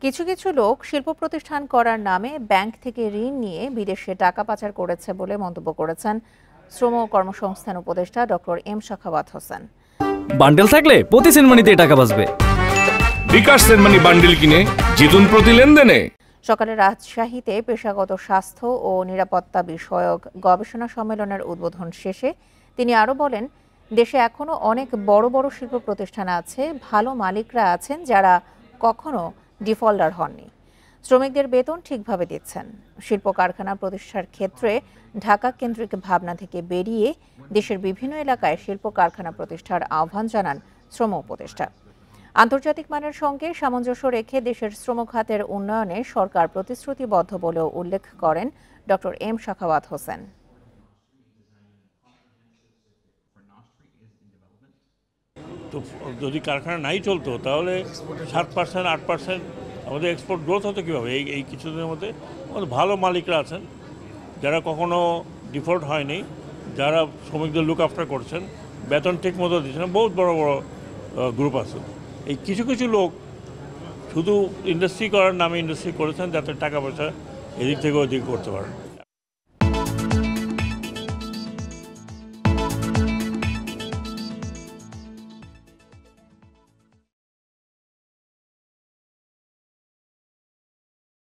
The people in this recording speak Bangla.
কিছু কিছু লোক শিল্প প্রতিষ্ঠান করার নামে ব্যাংক থেকে ঋণ নিয়ে বিদেশে টাকা পাচার করেছে বলে মন্তব্য করেছেন শ্রম ও কর্মসংস্থান উপদেষ্টা doctor M Sakhawat Hossain. Bundle থাকলে প্রতি সেনমানিতে টাকা বাঁচবে। বিকাশ সেনমানি বান্ডেল কিনে জিতুন প্রতি লেনদেনে। সকালে রাজশাহীতে পেশাগত স্বাস্থ্য ও নিরাপত্তা বিষয়ক গবেষণা সম্মেলনের উদ্বোধন শেষে তিনি আরও বলেন, দেশে এখনও অনেক বড় বড় শিল্প প্রতিষ্ঠান আছে, ভালো মালিকরা আছেন যারা কখনো ডিফল্টার হননি, শ্রমিকদের বেতন ঠিকভাবে দিচ্ছেন। শিল্প কারখানা প্রতিষ্ঠার ক্ষেত্রে ঢাকা কেন্দ্রিক ভাবনা থেকে বেরিয়ে দেশের বিভিন্ন এলাকায় শিল্প কারখানা প্রতিষ্ঠার আহ্বান জানান শ্রম উপদেষ্টা। আন্তর্জাতিক মানের সঙ্গে সামঞ্জস্য রেখে দেশের শ্রম খাতের উন্নয়নে সরকার প্রতিশ্রুতিবদ্ধ বলেও উল্লেখ করেন ডক্টর এম সাখাওয়াত হোসেন। তো যদি কারখানা নাই চলতো তাহলে 7%, 8% আমাদের এক্সপোর্ট গ্রোথ হতো কীভাবে? এই কিছুদিনের মধ্যে আমাদের ভালো মালিকরা আছেন যারা কখনো ডিফল্ট হয়নি, যারা শ্রমিকদের লুক আফটার করছেন, বেতন ঠিক মতো দিচ্ছেন, বহুত বড় বড় গ্রুপ আছে। এই কিছু কিছু লোক শুধু ইন্ডাস্ট্রি করার নামে ইন্ডাস্ট্রি করেছেন যাতে টাকা পয়সা এদিক থেকে ওদিক করতে পারেন।